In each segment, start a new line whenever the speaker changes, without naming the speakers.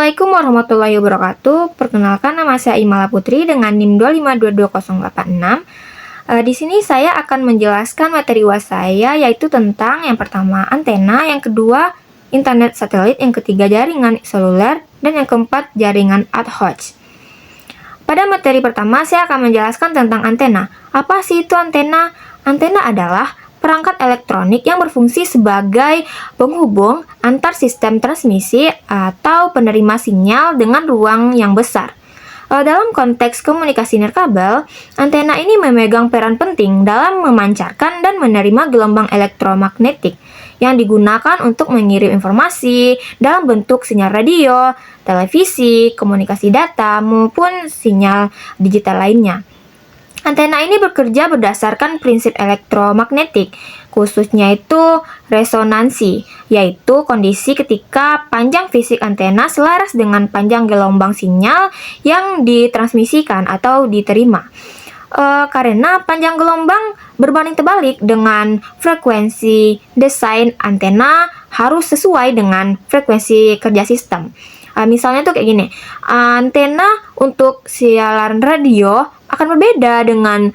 Assalamualaikum warahmatullahi wabarakatuh. Perkenalkan, nama saya Imala Putri dengan NIM 2522086. Di sini saya akan menjelaskan materi UAS saya, yaitu tentang yang pertama antena, yang kedua internet satelit, yang ketiga jaringan seluler, dan yang keempat jaringan ad hoc. Pada materi pertama saya akan menjelaskan tentang antena. Apa sih itu antena? Antena adalah perangkat elektronik yang berfungsi sebagai penghubung antar sistem transmisi atau penerima sinyal dengan ruang yang besar. Dalam konteks komunikasi nirkabel, antena ini memegang peran penting dalam memancarkan dan menerima gelombang elektromagnetik yang digunakan untuk mengirim informasi dalam bentuk sinyal radio, televisi, komunikasi data, maupun sinyal digital lainnya. Antena ini bekerja berdasarkan prinsip elektromagnetik, khususnya itu resonansi, yaitu kondisi ketika panjang fisik antena selaras dengan panjang gelombang sinyal yang ditransmisikan atau diterima. Karena panjang gelombang berbanding terbalik dengan frekuensi, desain antena harus sesuai dengan frekuensi kerja sistem. Misalnya tuh kayak gini, antena untuk siaran radio akan berbeda dengan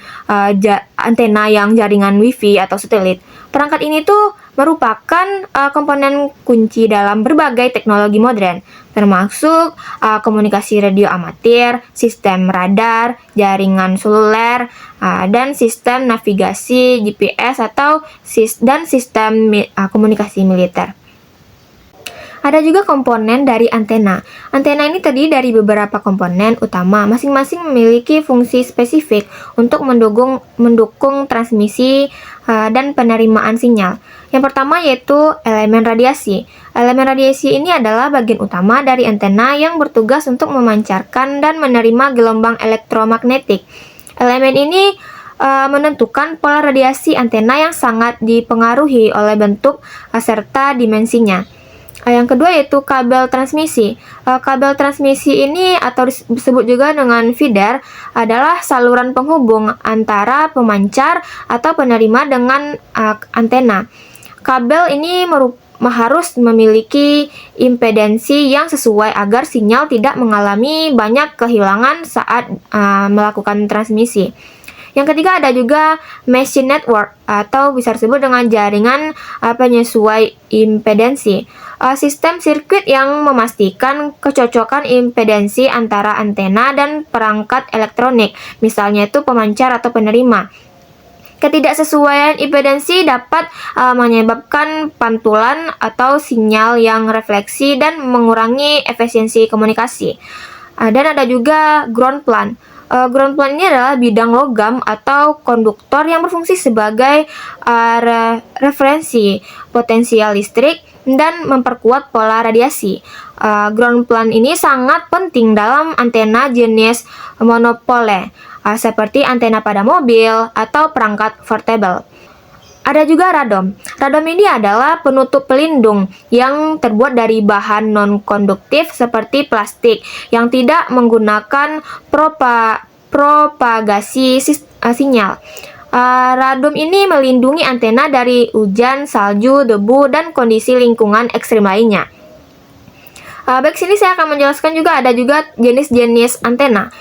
antena yang jaringan wifi atau satelit. Perangkat ini tuh merupakan komponen kunci dalam berbagai teknologi modern, termasuk komunikasi radio amatir, sistem radar, jaringan seluler, dan sistem navigasi GPS dan sistem komunikasi militer. Ada juga komponen dari antena. Antena ini terdiri dari beberapa komponen utama, masing-masing memiliki fungsi spesifik untuk mendukung transmisi dan penerimaan sinyal. Yang pertama yaitu elemen radiasi. Elemen radiasi ini adalah bagian utama dari antena yang bertugas untuk memancarkan dan menerima gelombang elektromagnetik. Elemen ini menentukan pola radiasi antena yang sangat dipengaruhi oleh bentuk serta dimensinya. Yang kedua yaitu kabel transmisi. Kabel transmisi ini atau disebut juga dengan feeder adalah saluran penghubung antara pemancar atau penerima dengan antena. Kabel ini harus memiliki impedansi yang sesuai agar sinyal tidak mengalami banyak kehilangan saat melakukan transmisi. Yang ketiga ada juga machine network atau bisa disebut dengan jaringan penyesuai impedansi. Sistem sirkuit yang memastikan kecocokan impedansi antara antena dan perangkat elektronik, misalnya itu pemancar atau penerima. Ketidaksesuaian impedansi dapat menyebabkan pantulan atau sinyal yang refleksi dan mengurangi efisiensi komunikasi. Dan ada juga ground plane. Ground plane ini adalah bidang logam atau konduktor yang berfungsi sebagai referensi potensial listrik dan memperkuat pola radiasi. Ground plane ini sangat penting dalam antena jenis monopole, seperti antena pada mobil atau perangkat portable. Ada juga radom. Radom ini adalah penutup pelindung yang terbuat dari bahan non-konduktif seperti plastik yang tidak menggunakan propagasi sinyal. Radom ini melindungi antena dari hujan, salju, debu, dan kondisi lingkungan ekstrim lainnya. Baik, sini saya akan menjelaskan juga ada juga jenis-jenis antena.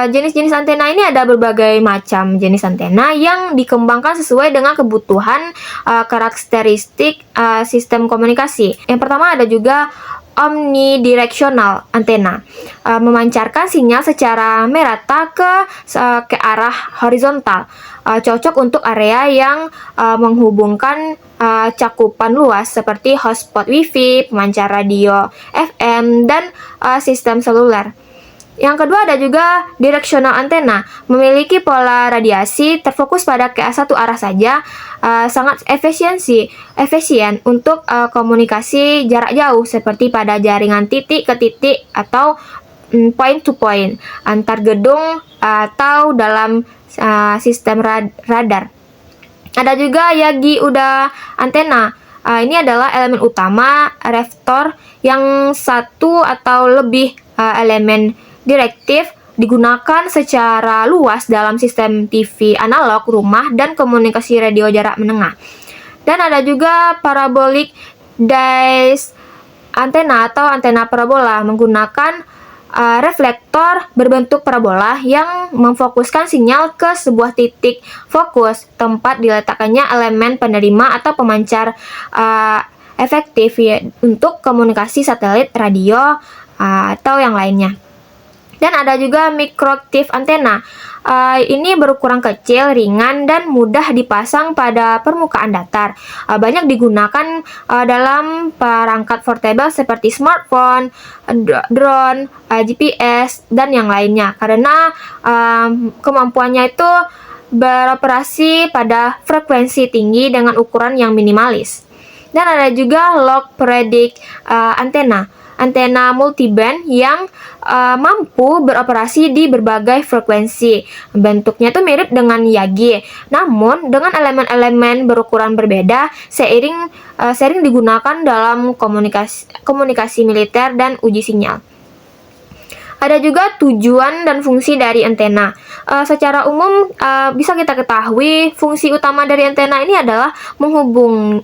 Jenis-jenis antena ini ada berbagai macam jenis antena yang dikembangkan sesuai dengan kebutuhan karakteristik sistem komunikasi. Yang pertama ada juga omnidirectional antena, memancarkan sinyal secara merata ke arah horizontal, cocok untuk area yang menghubungkan cakupan luas seperti hotspot wifi, pemancar radio FM, dan sistem seluler. Yang kedua ada juga directional antena, memiliki pola radiasi terfokus pada ke satu arah saja, sangat efisien untuk komunikasi jarak jauh seperti pada jaringan titik ke titik atau point to point, antar gedung atau dalam sistem radar. Ada juga Yagi Uda antena. Ini adalah elemen utama reflektor yang satu atau lebih elemen direktif digunakan secara luas dalam sistem TV analog rumah dan komunikasi radio jarak menengah. Dan ada juga parabolic dish antena atau antena parabola menggunakan reflektor berbentuk parabola yang memfokuskan sinyal ke sebuah titik fokus tempat diletakkannya elemen penerima atau pemancar efektif ya, untuk komunikasi satelit, radio, atau yang lainnya. Dan ada juga microwave antena. Ini berukuran kecil, ringan, dan mudah dipasang pada permukaan datar. Banyak digunakan dalam perangkat portable seperti smartphone, drone, GPS, dan yang lainnya. Karena kemampuannya itu beroperasi pada frekuensi tinggi dengan ukuran yang minimalis. Dan ada juga low predict antena multiband yang mampu beroperasi di berbagai frekuensi. Bentuknya itu mirip dengan Yagi, namun dengan elemen-elemen berukuran berbeda, sering digunakan dalam komunikasi militer dan uji sinyal. Ada juga tujuan dan fungsi dari antena. Secara umum bisa kita ketahui fungsi utama dari antena ini adalah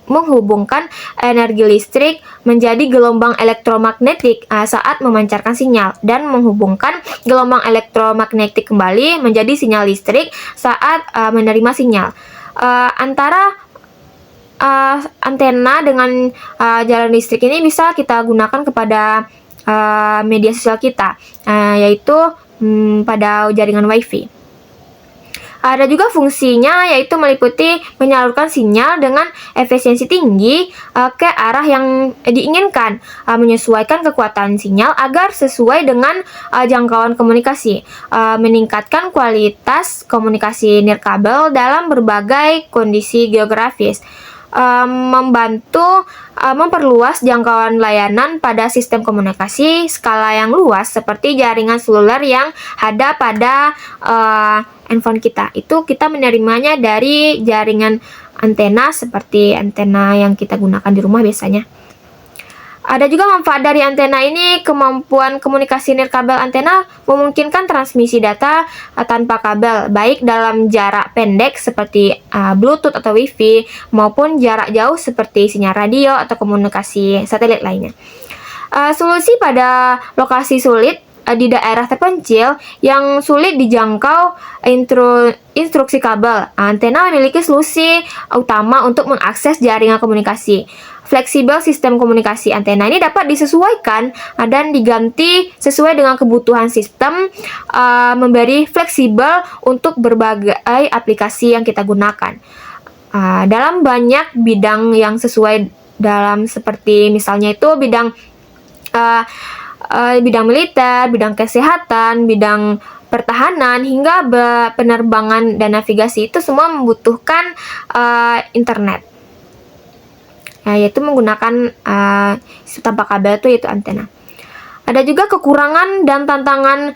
menghubungkan energi listrik menjadi gelombang elektromagnetik saat memancarkan sinyal, dan menghubungkan gelombang elektromagnetik kembali menjadi sinyal listrik saat menerima sinyal. Antara antena dengan jalan listrik ini bisa kita gunakan kepada media sosial kita, yaitu pada jaringan WiFi. Ada juga fungsinya, yaitu meliputi menyalurkan sinyal dengan efisiensi tinggi ke arah yang diinginkan, menyesuaikan kekuatan sinyal agar sesuai dengan jangkauan komunikasi, meningkatkan kualitas komunikasi nirkabel dalam berbagai kondisi geografis, membantu memperluas jangkauan layanan pada sistem komunikasi skala yang luas seperti jaringan seluler yang ada pada handphone kita. Itu kita menerimanya dari jaringan antena seperti antena yang kita gunakan di rumah biasanya. Ada juga manfaat dari antena ini. Kemampuan komunikasi nirkabel antena memungkinkan transmisi data tanpa kabel, baik dalam jarak pendek seperti Bluetooth atau Wi-Fi, maupun jarak jauh seperti sinyal radio atau komunikasi satelit lainnya. Solusi pada lokasi sulit di daerah terpencil yang sulit dijangkau instruksi kabel. Antena memiliki solusi utama untuk mengakses jaringan komunikasi. Fleksibel sistem komunikasi antena ini dapat disesuaikan dan diganti sesuai dengan kebutuhan sistem, memberi fleksibel untuk berbagai aplikasi yang kita gunakan. Dalam banyak bidang yang sesuai, dalam seperti misalnya itu bidang militer, bidang kesehatan, bidang pertahanan, hingga penerbangan dan navigasi, itu semua membutuhkan internet. Yaitu menggunakan tanpa kabel itu, yaitu antena. Ada juga kekurangan dan tantangan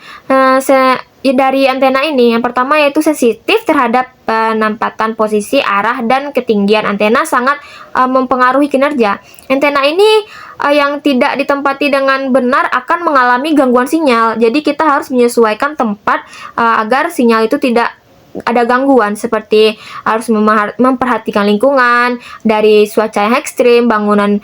dari antena ini. Yang pertama yaitu sensitif terhadap penempatan posisi, arah, dan ketinggian antena sangat mempengaruhi kinerja. Antena ini yang tidak ditempati dengan benar akan mengalami gangguan sinyal. Jadi kita harus menyesuaikan tempat agar sinyal itu tidak ada gangguan, seperti harus memperhatikan lingkungan dari cuaca yang ekstrim, bangunan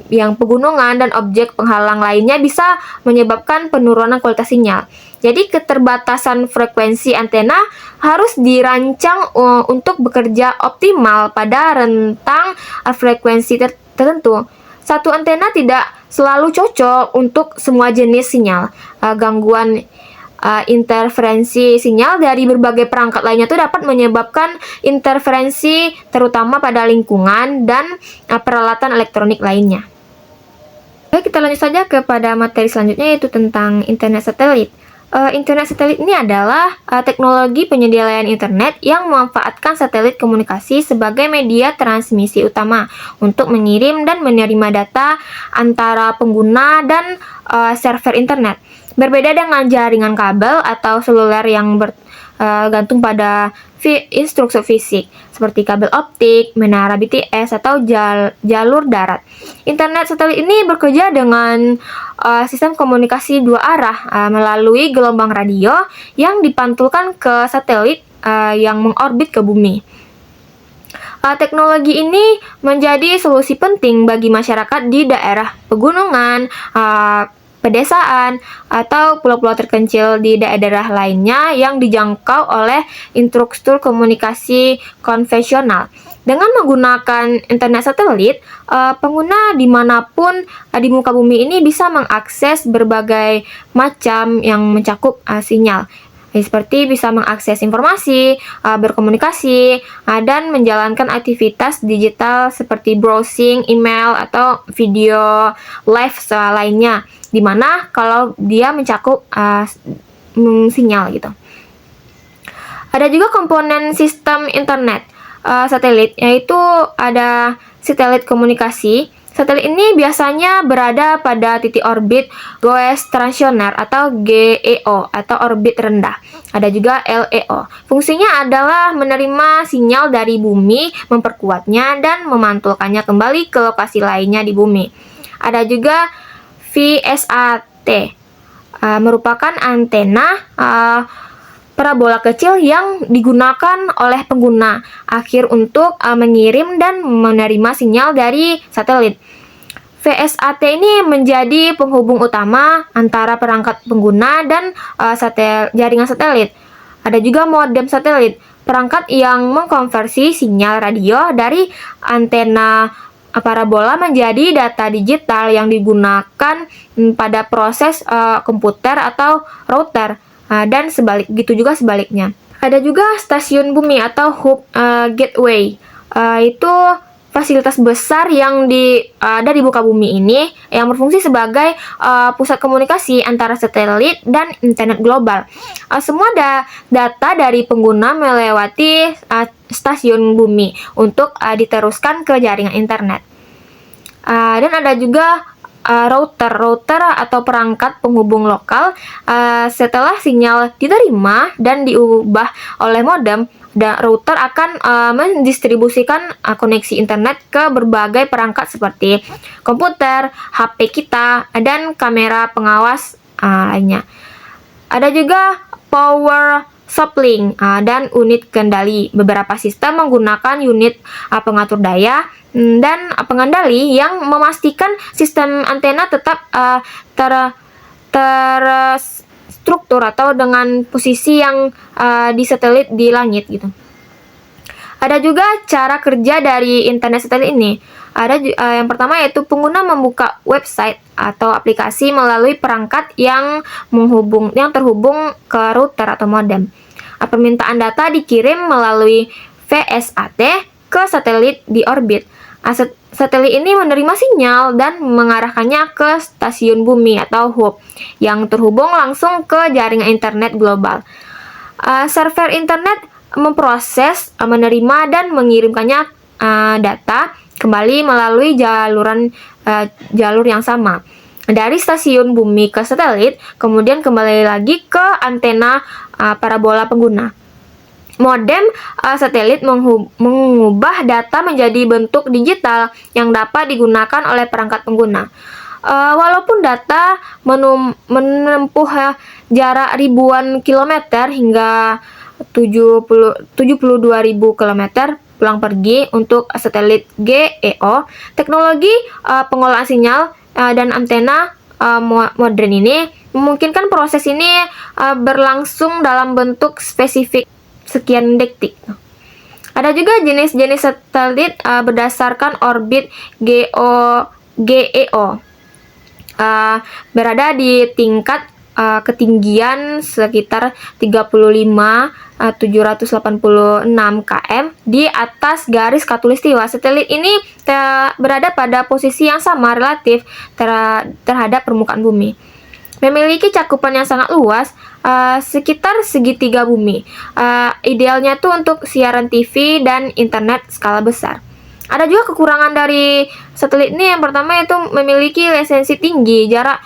yang pegunungan, dan objek penghalang lainnya bisa menyebabkan penurunan kualitas sinyal. Jadi keterbatasan frekuensi antena harus dirancang untuk bekerja optimal pada rentang frekuensi tertentu. Satu antena tidak selalu cocok untuk semua jenis sinyal. Gangguan interferensi sinyal dari berbagai perangkat lainnya itu dapat menyebabkan interferensi terutama pada lingkungan dan peralatan elektronik lainnya. Oke, kita lanjut saja kepada materi selanjutnya, yaitu tentang internet satelit. Internet satelit ini adalah teknologi penyedia layanan internet yang memanfaatkan satelit komunikasi sebagai media transmisi utama untuk mengirim dan menerima data antara pengguna dan server internet. Berbeda dengan jaringan kabel atau seluler yang bergantung pada instruksi fisik, seperti kabel optik, menara BTS, atau jalur darat. Internet satelit ini bekerja dengan sistem komunikasi dua arah melalui gelombang radio yang dipantulkan ke satelit yang mengorbit ke bumi. Teknologi ini menjadi solusi penting bagi masyarakat di daerah pegunungan, pedesaan, atau pulau-pulau terpencil di daerah lainnya yang dijangkau oleh infrastruktur komunikasi konvensional. Dengan menggunakan internet satelit, pengguna dimanapun di muka bumi ini bisa mengakses berbagai macam yang mencakup sinyal. Seperti bisa mengakses informasi, berkomunikasi, dan menjalankan aktivitas digital seperti browsing, email, atau video live lainnya. Dimana kalau dia mencakup sinyal gitu. Ada juga komponen sistem internet satelit, yaitu ada satelit komunikasi. Satelit ini biasanya berada pada titik orbit geostasioner atau GEO atau orbit rendah. Ada juga LEO. Fungsinya adalah menerima sinyal dari bumi, memperkuatnya, dan memantulkannya kembali ke lokasi lainnya di bumi. Ada juga VSAT, merupakan antena parabola kecil yang digunakan oleh pengguna akhir untuk mengirim dan menerima sinyal dari satelit. VSAT ini menjadi penghubung utama antara perangkat pengguna dan jaringan satelit. Ada juga modem satelit, perangkat yang mengkonversi sinyal radio dari antena parabola menjadi data digital yang digunakan pada proses komputer atau router. Dan gitu juga sebaliknya. Ada juga stasiun bumi atau hub gateway. Itu fasilitas besar yang ada di muka bumi ini yang berfungsi sebagai pusat komunikasi antara satelit dan internet global. Semua data dari pengguna melewati stasiun bumi untuk diteruskan ke jaringan internet. Dan ada juga router atau perangkat penghubung lokal. Setelah sinyal diterima dan diubah oleh modem, router akan mendistribusikan koneksi internet ke berbagai perangkat seperti komputer, HP kita, dan kamera pengawas lainnya. Ada juga power supply dan unit kendali. Beberapa sistem menggunakan unit pengatur daya dan pengendali yang memastikan sistem antena tetap terstruktur atau dengan posisi yang di satelit di langit gitu. Ada juga cara kerja dari internet satelit ini. Ada yang pertama yaitu pengguna membuka website atau aplikasi melalui perangkat yang terhubung ke router atau modem. Permintaan data dikirim melalui VSAT ke satelit di orbit. Satelit ini menerima sinyal dan mengarahkannya ke stasiun bumi atau hub yang terhubung langsung ke jaringan internet global. Server internet memproses, menerima, dan mengirimkannya data kembali melalui jalur yang sama. Dari stasiun bumi ke satelit, kemudian kembali lagi ke antena parabola pengguna. Modem satelit mengubah data menjadi bentuk digital yang dapat digunakan oleh perangkat pengguna. Walaupun data menempuh jarak ribuan kilometer hingga 72.000 kilometer pulang pergi untuk satelit GEO, teknologi pengolahan sinyal dan antena modern ini memungkinkan proses ini berlangsung dalam bentuk spesifik sekian detik. Ada juga jenis-jenis satelit berdasarkan orbit GEO berada di tingkat ketinggian sekitar 35.786 km di atas garis khatulistiwa. Satelit ini berada pada posisi yang sama relatif terhadap permukaan bumi. Memiliki cakupan yang sangat luas, sekitar segitiga bumi. Idealnya tuh untuk siaran TV dan internet skala besar. Ada juga kekurangan dari satelit ini. Yang pertama itu memiliki latensi tinggi, jarak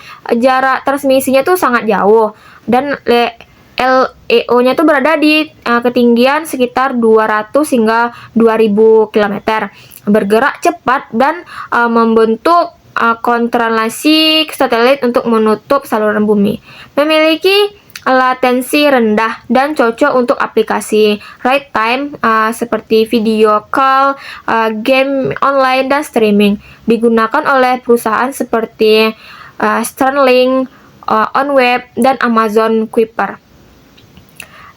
transmisinya tuh sangat jauh, dan LEO-nya tuh berada di ketinggian sekitar 200 hingga 2000 km. Bergerak cepat dan membentuk kontransisi satelit untuk menutup saluran bumi. Memiliki latensi rendah dan cocok untuk aplikasi real time seperti video call, game online, dan streaming. Digunakan oleh perusahaan seperti Starlink, OnWeb, dan Amazon Kuiper.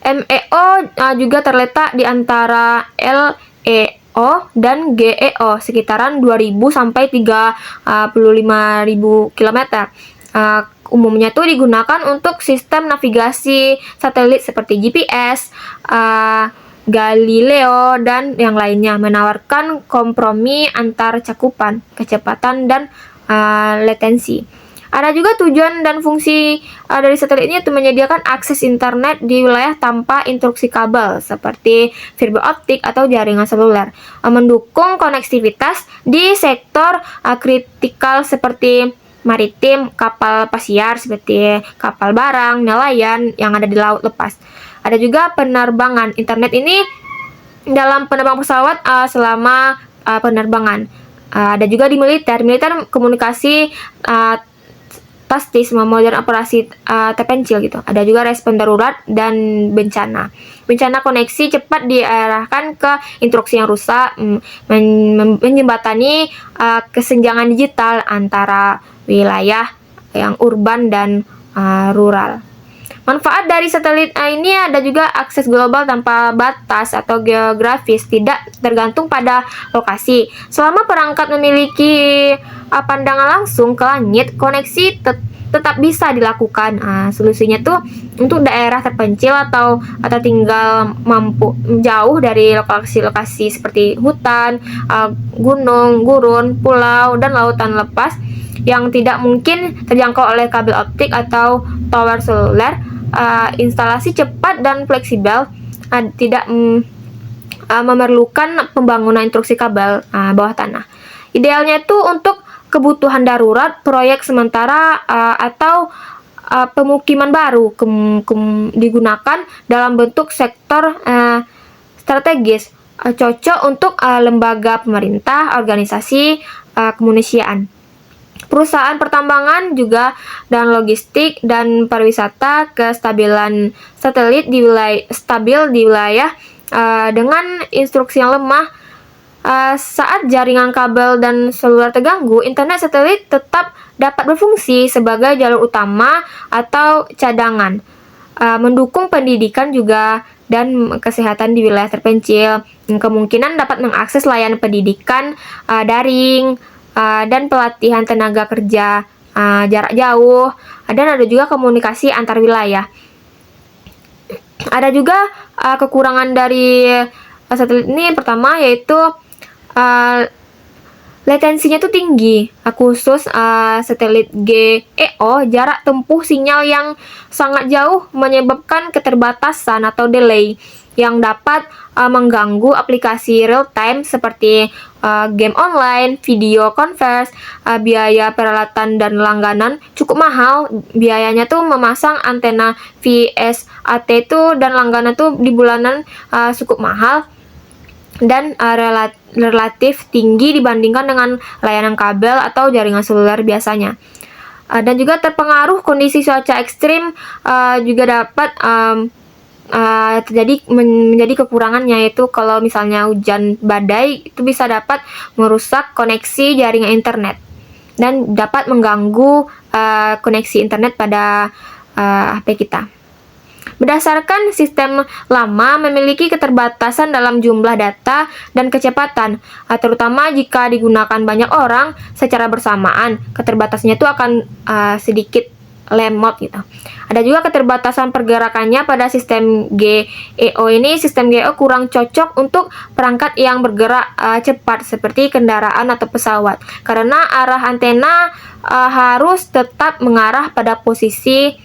MEO juga terletak di antara LEO dan GEO, sekitaran 2.000 sampai 35.000 km. Umumnya tuh digunakan untuk sistem navigasi satelit seperti GPS, Galileo, dan yang lainnya, menawarkan kompromi antar cakupan, kecepatan, dan latensi. Ada juga tujuan dan fungsi dari satelit ini untuk menyediakan akses internet di wilayah tanpa instruksi kabel seperti fiber optik atau jaringan seluler, mendukung konektivitas di sektor kritikal seperti maritim, kapal pesiar seperti kapal barang, nelayan yang ada di laut lepas. Ada juga penerbangan internet ini dalam penerbangan pesawat selama penerbangan. Ada juga di militer komunikasi tastis modern operasi terpencil gitu. Ada juga respon darurat dan bencana. Bencana koneksi cepat diarahkan ke instruksi yang rusak, menjembatani kesenjangan digital antara wilayah yang urban dan rural. Manfaat dari satelit ini ada juga akses global tanpa batas atau geografis, tidak tergantung pada lokasi. Selama perangkat memiliki pandangan langsung ke langit, koneksi tetap bisa dilakukan. Solusinya tuh untuk daerah terpencil atau tinggal jauh dari lokasi-lokasi seperti hutan, gunung, gurun, pulau, dan lautan lepas yang tidak mungkin terjangkau oleh kabel optik atau tower seluler. Instalasi cepat dan fleksibel, tidak memerlukan pembangunan instruksi kabel bawah tanah. Idealnya itu untuk kebutuhan darurat, proyek sementara, atau pemukiman baru digunakan dalam bentuk sektor strategis, cocok untuk lembaga pemerintah, organisasi kemanusiaan, perusahaan pertambangan juga, dan logistik dan pariwisata. Kestabilan satelit stabil di wilayah dengan instruksi yang lemah. Saat jaringan kabel dan seluler terganggu, internet satelit tetap dapat berfungsi sebagai jalur utama atau cadangan, mendukung pendidikan juga dan kesehatan di wilayah terpencil. Kemungkinan dapat mengakses layanan pendidikan daring, dan pelatihan tenaga kerja jarak jauh, dan ada juga komunikasi antar wilayah. Ada juga kekurangan dari satelit ini, pertama yaitu latensinya tuh tinggi, khusus satelit GEO, jarak tempuh sinyal yang sangat jauh menyebabkan keterbatasan atau delay yang dapat mengganggu aplikasi real time seperti game online, video conference. Biaya peralatan dan langganan cukup mahal. Biayanya tuh memasang antena VSAT itu dan langganan tuh di bulanan cukup mahal dan relatif tinggi dibandingkan dengan layanan kabel atau jaringan seluler biasanya. Dan juga terpengaruh kondisi cuaca ekstrim juga dapat menjadi kekurangannya, yaitu kalau misalnya hujan badai itu bisa dapat merusak koneksi jaringan internet dan dapat mengganggu koneksi internet pada HP kita. Berdasarkan sistem lama memiliki keterbatasan dalam jumlah data dan kecepatan, terutama jika digunakan banyak orang secara bersamaan. Keterbatasannya itu akan sedikit lemot gitu. Ada juga keterbatasan pergerakannya pada sistem GEO ini. Sistem GEO kurang cocok untuk perangkat yang bergerak cepat seperti kendaraan atau pesawat, karena arah antena harus tetap mengarah pada posisi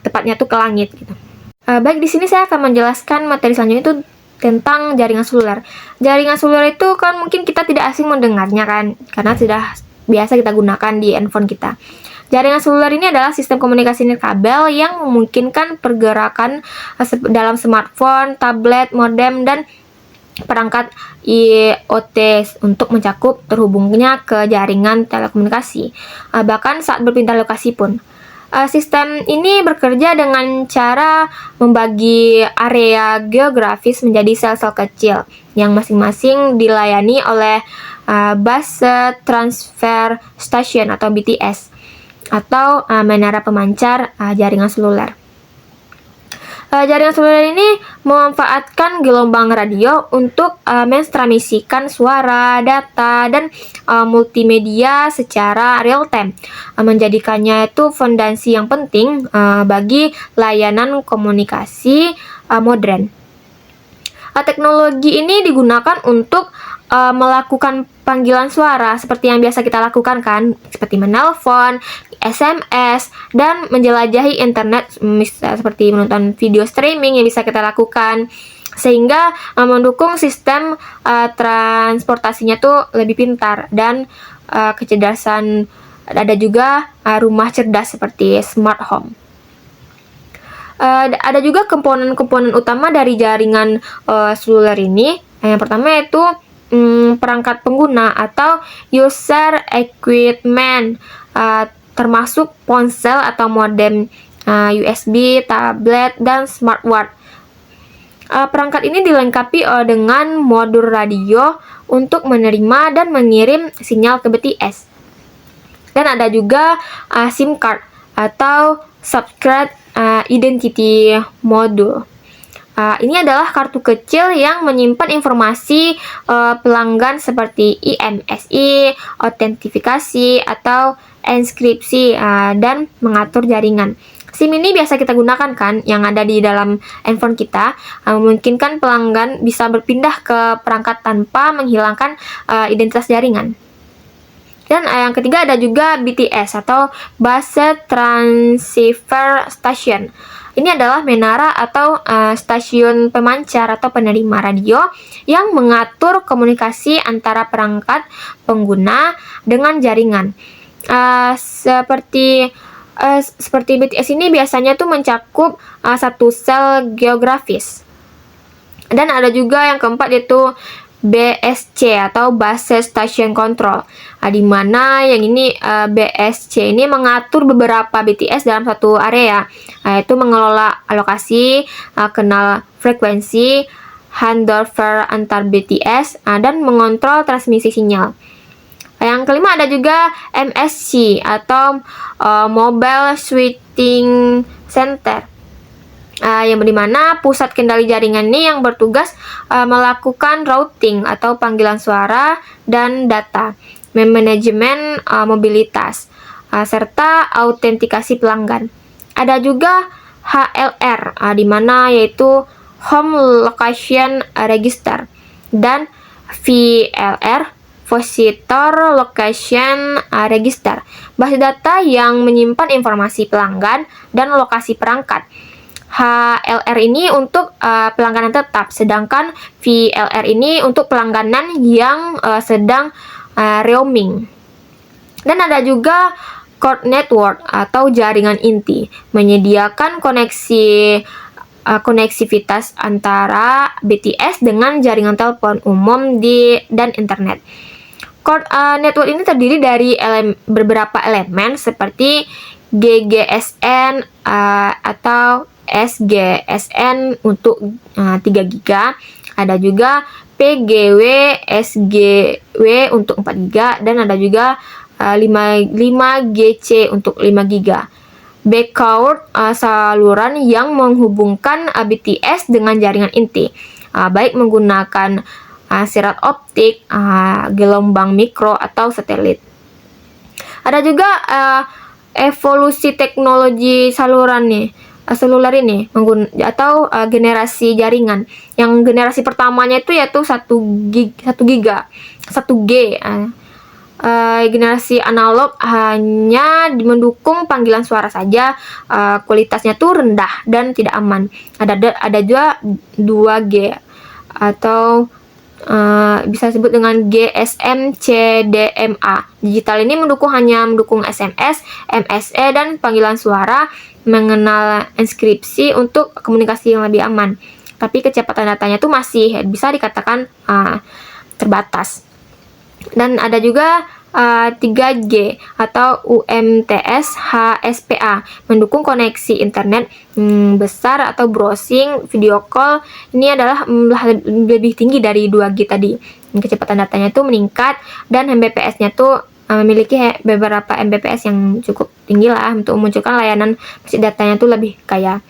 tepatnya tuh ke langit gitu. Baik, di sini saya akan menjelaskan materi selanjutnya itu tentang jaringan seluler. Jaringan seluler itu kan mungkin kita tidak asing mendengarnya kan, karena sudah biasa kita gunakan di handphone kita. Jaringan seluler ini adalah sistem komunikasi nirkabel yang memungkinkan pergerakan dalam smartphone, tablet, modem, dan perangkat IoT untuk mencakup terhubungnya ke jaringan telekomunikasi, bahkan saat berpindah lokasi pun. Sistem ini bekerja dengan cara membagi area geografis menjadi sel-sel kecil yang masing-masing dilayani oleh Base Transfer Station atau BTS atau menara pemancar jaringan seluler. Jaringan seluler ini memanfaatkan gelombang radio untuk mentransmisikan suara, data, dan multimedia secara real time, menjadikannya itu fondasi yang penting bagi layanan komunikasi modern. Teknologi ini digunakan untuk melakukan panggilan suara seperti yang biasa kita lakukan kan, seperti menelpon, SMS, dan menjelajahi internet seperti menonton video streaming yang bisa kita lakukan, sehingga mendukung sistem transportasinya tuh lebih pintar dan kecerdasan. Ada juga rumah cerdas seperti smart home. Ada juga komponen-komponen utama dari jaringan seluler ini. Yang pertama yaitu perangkat pengguna atau user equipment, termasuk ponsel atau modem USB, tablet, dan smartwatch. Perangkat ini dilengkapi dengan modul radio untuk menerima dan mengirim sinyal ke BTS. Dan ada juga SIM card atau subscribe identity module. Ini adalah kartu kecil yang menyimpan informasi pelanggan seperti IMSI, autentifikasi, atau enskripsi, dan mengatur jaringan. SIM ini biasa kita gunakan kan, yang ada di dalam handphone kita, memungkinkan pelanggan bisa berpindah ke perangkat tanpa menghilangkan identitas jaringan. Dan yang ketiga ada juga BTS atau Base Transceiver Station. Ini adalah menara atau stasiun pemancar atau penerima radio yang mengatur komunikasi antara perangkat pengguna dengan jaringan. Seperti BTS ini biasanya tuh mencakup satu sel geografis. Dan ada juga yang keempat yaitu BSC atau Base Station Control, di mana yang ini BSC ini mengatur beberapa BTS dalam satu area, yaitu mengelola alokasi, kenal frekuensi, handover antar BTS, dan mengontrol transmisi sinyal. Yang kelima ada juga MSC atau Mobile Switching Center, yang dimana pusat kendali jaringan ini yang bertugas melakukan routing atau panggilan suara dan data, manajemen mobilitas, serta autentikasi pelanggan. Ada juga HLR, di mana yaitu Home Location Register, dan VLR, Visitor Location Register, basis data yang menyimpan informasi pelanggan dan lokasi perangkat. HLR ini untuk pelangganan tetap, sedangkan VLR ini untuk pelangganan yang sedang roaming. Dan ada juga core network atau jaringan inti, menyediakan koneksivitas antara BTS dengan jaringan telepon umum dan internet. Core network ini terdiri dari beberapa elemen seperti GGSN atau SGSN untuk 3 GB, ada juga PGW, SGW untuk 4 GB, dan ada juga 5GC untuk 5 GB. Backhaul saluran yang menghubungkan BTS dengan jaringan inti, baik menggunakan sirat optik, gelombang mikro, atau satelit. Ada juga evolusi teknologi saluran nih, seluler ini atau generasi jaringan. Yang generasi pertamanya itu yaitu 1G. Generasi analog hanya mendukung panggilan suara saja, kualitasnya tuh rendah dan tidak aman. Ada juga 2G atau bisa disebut dengan GSM CDMA. Digital ini hanya mendukung SMS, MSE, dan panggilan suara, mengenal enskripsi untuk komunikasi yang lebih aman. Tapi kecepatan datanya tuh masih bisa dikatakan terbatas. Dan ada juga 3G atau UMTS HSPA, mendukung koneksi internet besar atau browsing video call. Ini adalah lebih tinggi dari 2G tadi. Kecepatan datanya itu meningkat dan Mbps-nya tuh memiliki beberapa Mbps yang cukup tinggi lah untuk memunculkan layanan datanya tuh lebih kaya.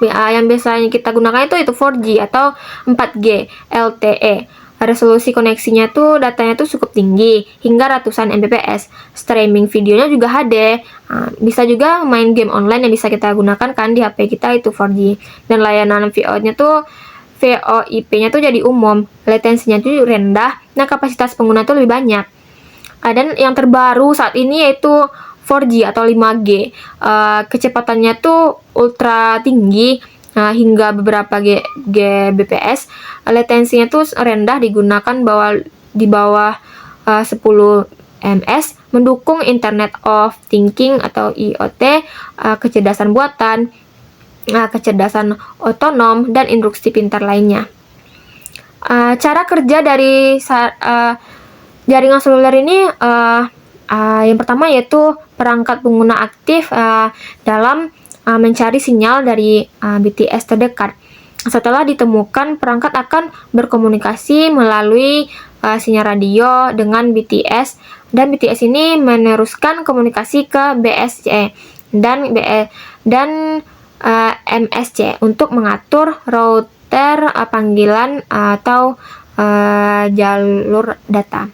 Yang biasanya kita gunakan itu 4G atau 4G LTE. Resolusi koneksinya tuh datanya tuh cukup tinggi hingga ratusan Mbps. Streaming videonya juga HD. Bisa juga main game online yang bisa kita gunakan kan di HP kita itu 4G. Dan layanan VoIP-nya tuh jadi umum. Latensinya tuh rendah. Nah, kapasitas pengguna tuh lebih banyak. Dan yang terbaru saat ini yaitu 4G atau 5G. Kecepatannya tuh ultra tinggi. Hingga beberapa Gbps. Latensinya tuh rendah, digunakan di bawah 10 ms, mendukung Internet of Thinking atau IoT, kecerdasan buatan, kecerdasan otonom, dan instruksi pintar lainnya. Cara kerja dari jaringan seluler ini yang pertama yaitu perangkat pengguna aktif dalam mencari sinyal dari BTS terdekat. Setelah ditemukan, perangkat akan berkomunikasi melalui sinyal radio dengan BTS, dan BTS ini meneruskan komunikasi ke BSC dan MSC untuk mengatur router panggilan atau jalur data.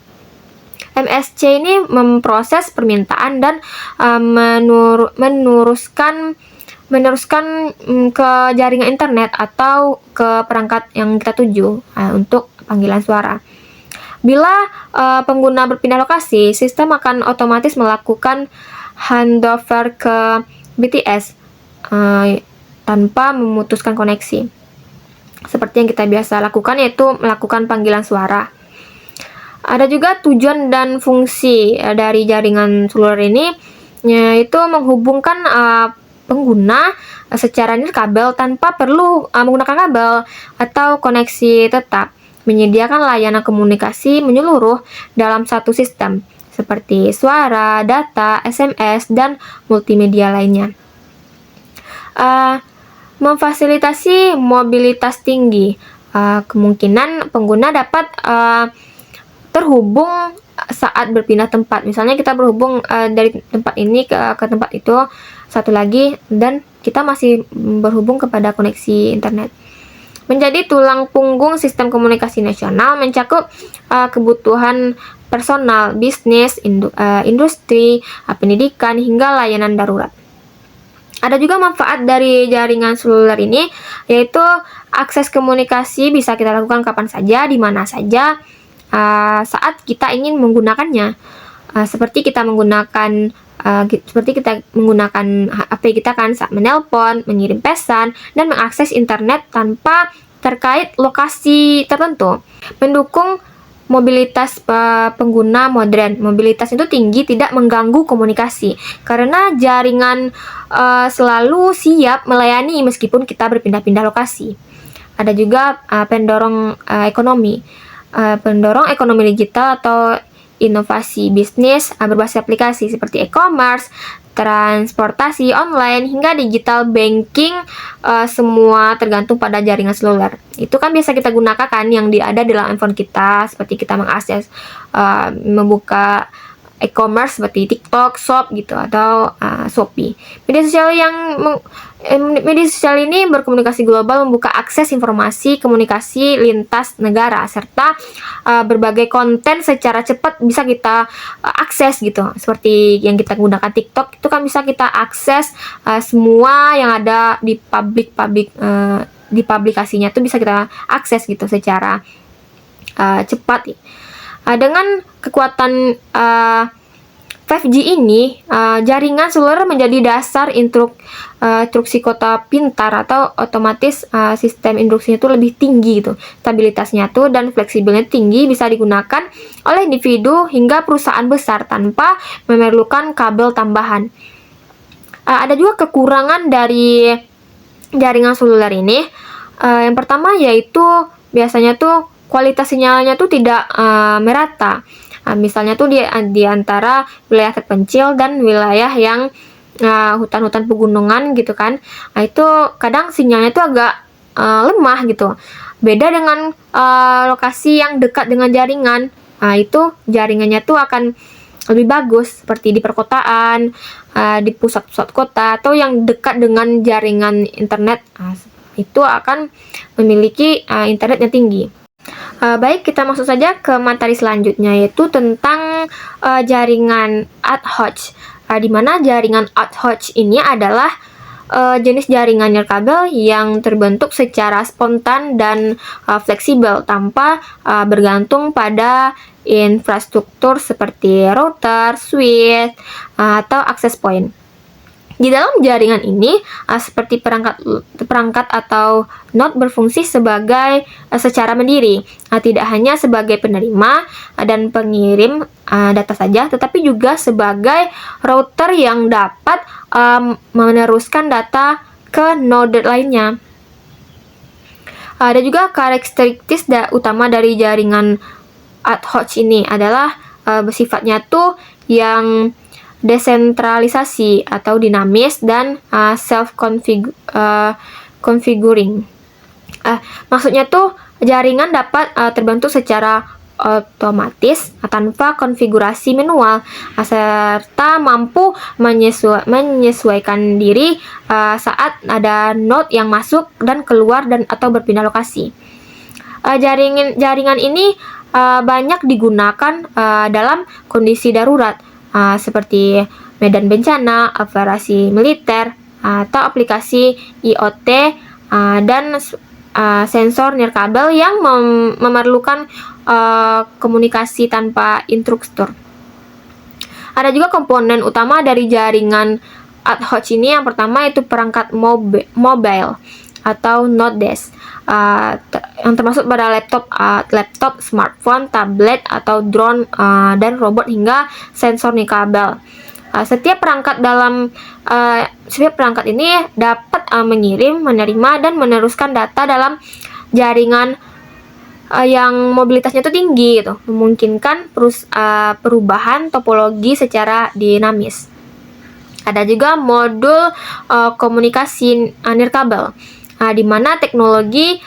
MSC ini memproses permintaan dan meneruskan ke jaringan internet atau ke perangkat yang kita tuju untuk panggilan suara. Bila pengguna berpindah lokasi, sistem akan otomatis melakukan handover ke BTS tanpa memutuskan koneksi. Seperti yang kita biasa lakukan, yaitu melakukan panggilan suara. Ada juga tujuan dan fungsi dari jaringan seluler ini, yaitu menghubungkan pengguna secara nirkabel tanpa perlu menggunakan kabel atau koneksi tetap, menyediakan layanan komunikasi menyeluruh dalam satu sistem seperti suara, data, SMS, dan multimedia lainnya. Memfasilitasi mobilitas tinggi. Kemungkinan pengguna dapat terhubung saat berpindah tempat. Misalnya kita berhubung dari tempat ini ke tempat itu satu lagi, dan kita masih berhubung kepada koneksi internet. Menjadi tulang punggung sistem komunikasi nasional, mencakup kebutuhan personal, bisnis, industri, pendidikan, hingga layanan darurat. Ada juga manfaat dari jaringan seluler ini, yaitu akses komunikasi bisa kita lakukan kapan saja, di mana saja, saat kita ingin menggunakannya. Seperti kita menggunakan HP kita kan saat menelpon, mengirim pesan, dan mengakses internet tanpa terkait lokasi tertentu. Mendukung mobilitas pengguna modern. Mobilitas itu tinggi, tidak mengganggu komunikasi karena jaringan selalu siap melayani meskipun kita berpindah-pindah lokasi. Ada juga pendorong ekonomi. Pendorong ekonomi digital atau inovasi bisnis berbasis aplikasi seperti e-commerce, transportasi online, hingga digital banking, semua tergantung pada jaringan seluler. Itu kan biasa kita gunakan kan yang ada dalam handphone kita, seperti kita mengakses membuka e-commerce seperti TikTok, Shop gitu, atau Shopee. Media sosial ini berkomunikasi global, membuka akses informasi komunikasi lintas negara, serta berbagai konten secara cepat bisa kita akses gitu. Seperti yang kita gunakan TikTok, itu kan bisa kita akses semua yang ada di di publikasinya tuh bisa kita akses gitu secara cepat. Dengan kekuatan 5G ini, jaringan seluler menjadi dasar instruksi kota pintar atau otomatis. Sistem instruksinya itu lebih tinggi gitu, stabilitasnya tuh dan fleksibelnya tinggi, bisa digunakan oleh individu hingga perusahaan besar tanpa memerlukan kabel tambahan. Ada juga kekurangan dari jaringan seluler ini. Yang pertama yaitu biasanya tuh kualitas sinyalnya tuh tidak merata. Misalnya tuh di antara wilayah terpencil dan wilayah yang hutan-hutan pegunungan gitu kan. Itu kadang sinyalnya tuh agak lemah gitu. Beda dengan lokasi yang dekat dengan jaringan. Itu jaringannya tuh akan lebih bagus seperti di perkotaan, di pusat-pusat kota atau yang dekat dengan jaringan internet. Itu akan memiliki internet yang tinggi. Baik, kita masuk saja ke materi selanjutnya, yaitu tentang jaringan ad hoc. Di mana jaringan ad hoc ini adalah jenis jaringan nirkabel yang terbentuk secara spontan dan fleksibel tanpa bergantung pada infrastruktur seperti router, switch, atau access point. Di dalam jaringan ini, seperti perangkat atau node berfungsi sebagai secara mandiri, tidak hanya sebagai penerima dan pengirim data saja, tetapi juga sebagai router yang dapat meneruskan data ke node lainnya. Ada juga karakteristik utama dari jaringan ad hoc ini adalah bersifatnya tuh yang desentralisasi atau dinamis dan self-configuring. Maksudnya tuh jaringan dapat terbentuk secara otomatis tanpa konfigurasi manual, serta mampu menyesuaikan diri saat ada node yang masuk dan keluar dan atau berpindah lokasi. Jaringan ini banyak digunakan dalam kondisi darurat, seperti medan bencana, operasi militer, atau aplikasi IoT dan sensor nirkabel yang memerlukan komunikasi tanpa instruktur. Ada juga komponen utama dari jaringan ad hoc ini. Yang pertama itu perangkat mobile atau nodes, yang termasuk pada laptop, smartphone, tablet, atau drone, dan robot hingga sensor nirkabel. Setiap perangkat ini dapat mengirim, menerima, dan meneruskan data dalam jaringan yang mobilitasnya itu tinggi gitu, memungkinkan perubahan topologi secara dinamis. Ada juga modul komunikasi nirkabel, di mana teknologi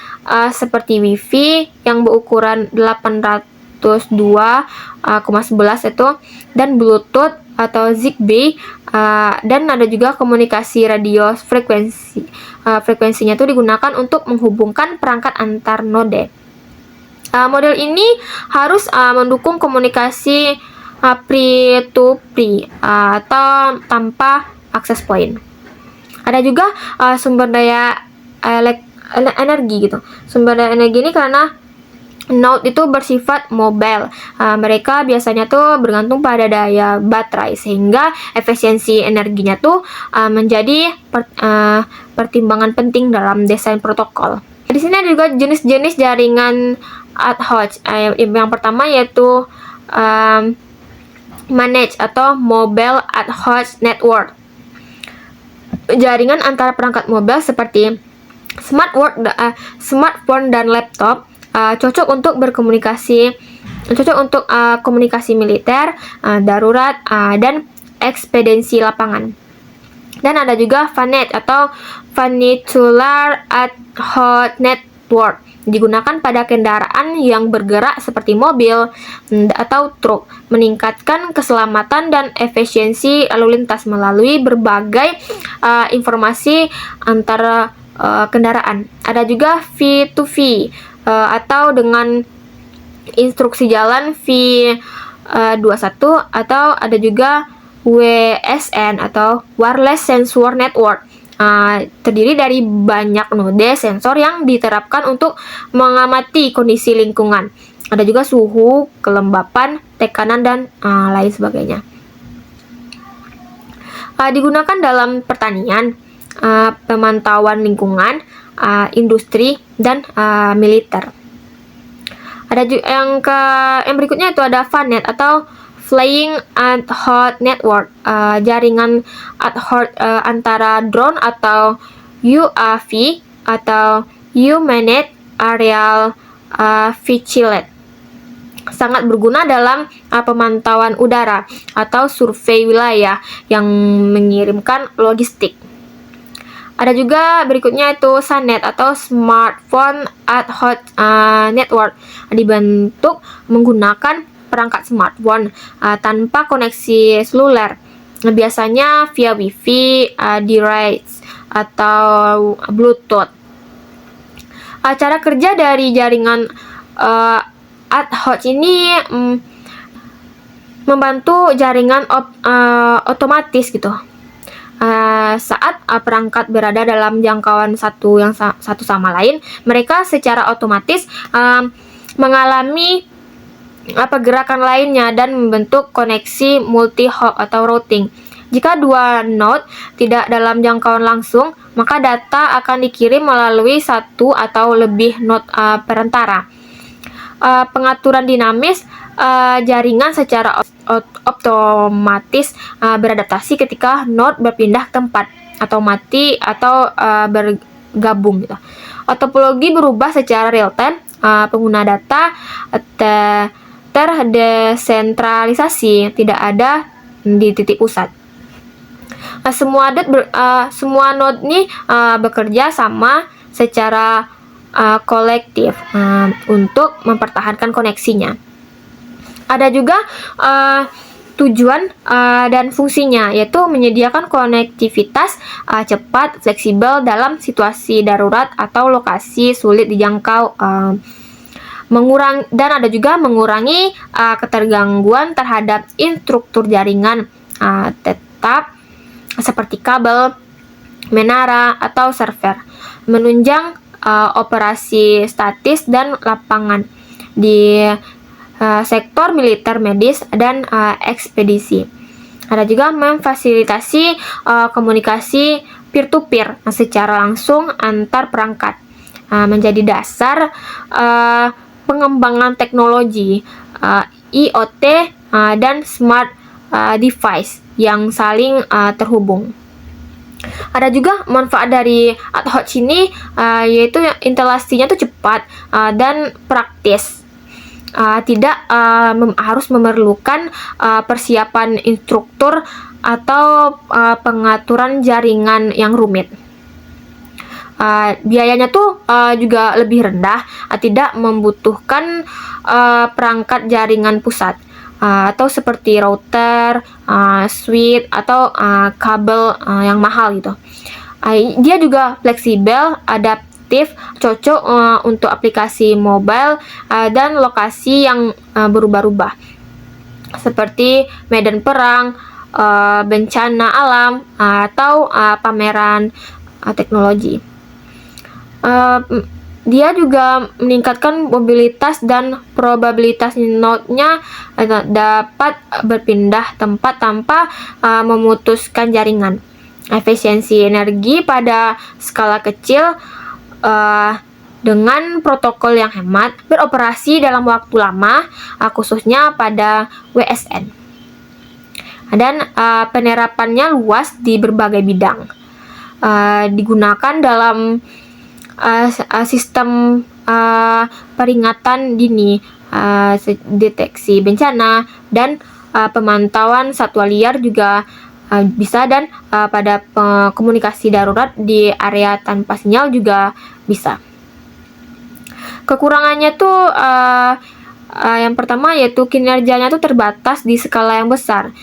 seperti Wi-Fi yang berukuran 802,11 itu dan Bluetooth atau Zigbee, dan ada juga komunikasi radio frekuensi. Frekuensinya itu digunakan untuk menghubungkan perangkat antar node. Model ini harus mendukung komunikasi free-to-free atau tanpa access point. Ada juga sumber daya energi gitu. Sumber daya energi ini karena node itu bersifat mobile. Mereka biasanya tuh bergantung pada daya baterai, sehingga efisiensi energinya tuh menjadi pertimbangan penting dalam desain protokol. Di sini ada juga jenis-jenis jaringan ad hoc. Yang pertama yaitu managed atau mobile ad hoc network. Jaringan antara perangkat mobile seperti smartphone dan laptop, cocok untuk komunikasi militer, darurat, dan ekspedisi lapangan. Dan ada juga VANET atau Vernacular Ad Hoc Network, digunakan pada kendaraan yang bergerak seperti mobil atau truk, meningkatkan keselamatan dan efisiensi lalu lintas melalui berbagai informasi antara kendaraan. Ada juga V2V atau dengan instruksi jalan V21, atau ada juga WSN atau Wireless Sensor Network, terdiri dari banyak node sensor yang diterapkan untuk mengamati kondisi lingkungan. Ada juga suhu, kelembapan, tekanan, dan lain sebagainya. Digunakan dalam pertanian, pemantauan lingkungan, industri, dan militer. Ada juga yang berikutnya itu ada VANET atau Flying Ad Hoc Network, jaringan ad hoc antara drone atau UAV atau Humanitarian Vigilance. Sangat berguna dalam pemantauan udara atau survei wilayah yang mengirimkan logistik. Ada juga berikutnya itu SANET atau Smartphone Ad Hoc Network, dibentuk menggunakan perangkat smartphone tanpa koneksi seluler, biasanya via Wi-Fi, device atau Bluetooth. Cara kerja dari jaringan ad hoc ini membantu jaringan otomatis gitu. Saat perangkat berada dalam jangkauan satu sama lain, mereka secara otomatis mengalami pergerakan lainnya dan membentuk koneksi multi-hop atau routing. Jika dua node tidak dalam jangkauan langsung, maka data akan dikirim melalui satu atau lebih node perantara. Pengaturan dinamis jaringan secara otomatis beradaptasi ketika node berpindah tempat atau mati atau bergabung gitu. Topologi berubah secara real time. Pengguna data terdesentralisasi, tidak ada di titik pusat. Semua node ini bekerja sama secara kolektif untuk mempertahankan koneksinya. Ada juga tujuan dan fungsinya, yaitu menyediakan konektivitas cepat, fleksibel dalam situasi darurat atau lokasi sulit dijangkau, dan ada juga mengurangi ketergangguan terhadap infrastruktur jaringan tetap seperti kabel, menara, atau server, menunjang operasi statis dan lapangan di sektor militer, medis, dan ekspedisi. Ada juga memfasilitasi komunikasi peer-to-peer secara langsung antar perangkat, menjadi dasar pengembangan teknologi IoT dan smart device yang saling terhubung. Ada juga manfaat dari ad hoc ini, yaitu instalasinya tuh cepat dan praktis. Tidak harus memerlukan persiapan instruktur atau pengaturan jaringan yang rumit. Biayanya tuh juga lebih rendah, tidak membutuhkan perangkat jaringan pusat atau seperti router, switch, atau kabel yang mahal gitu. Dia juga fleksibel, adaptif, cocok untuk aplikasi mobile dan lokasi yang berubah-ubah seperti medan perang, bencana alam, atau pameran teknologi. Dia juga meningkatkan mobilitas dan probabilitas node-nya dapat berpindah tempat tanpa memutuskan jaringan. Efisiensi energi pada skala kecil dengan protokol yang hemat, beroperasi dalam waktu lama, khususnya pada WSN. Dan penerapannya luas di berbagai bidang. Digunakan dalam sistem peringatan dini, deteksi bencana, dan pemantauan satwa liar juga bisa, dan pada komunikasi darurat di area tanpa sinyal juga bisa. Kekurangannya tuh yang pertama yaitu kinerjanya tuh terbatas di skala yang besar.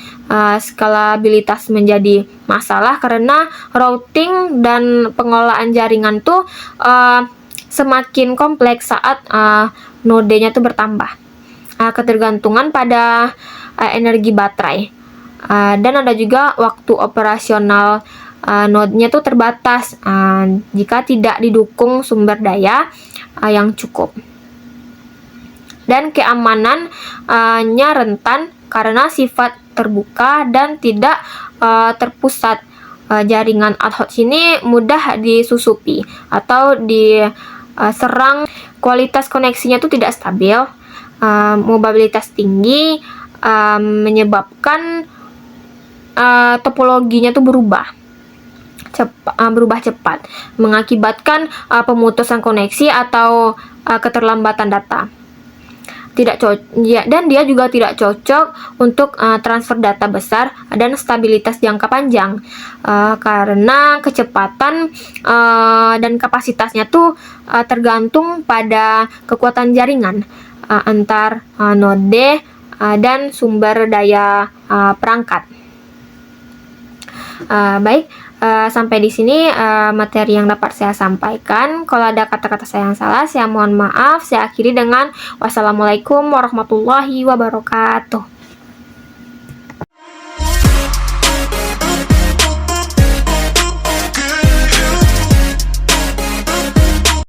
Skalabilitas menjadi masalah karena routing dan pengolahan jaringan tuh semakin kompleks saat nodenya tuh bertambah. Ketergantungan pada energi baterai, dan ada juga waktu operasional node-nya tuh terbatas jika tidak didukung sumber daya yang cukup. Dan keamanannya rentan karena sifat terbuka dan tidak terpusat. Jaringan ad hoc ini mudah disusupi atau diserang. Kualitas koneksinya itu tidak stabil, mobilitas tinggi, menyebabkan topologinya itu berubah cepat, mengakibatkan pemutusan koneksi atau keterlambatan data. tidak dan dia juga tidak cocok untuk transfer data besar dan stabilitas jangka panjang, karena kecepatan dan kapasitasnya tuh tergantung pada kekuatan jaringan antar node dan sumber daya perangkat. Baik, sampai di sini materi yang dapat saya sampaikan. Kalau ada kata-kata saya yang salah, saya mohon maaf. Saya akhiri dengan wassalamualaikum warahmatullahi wabarakatuh.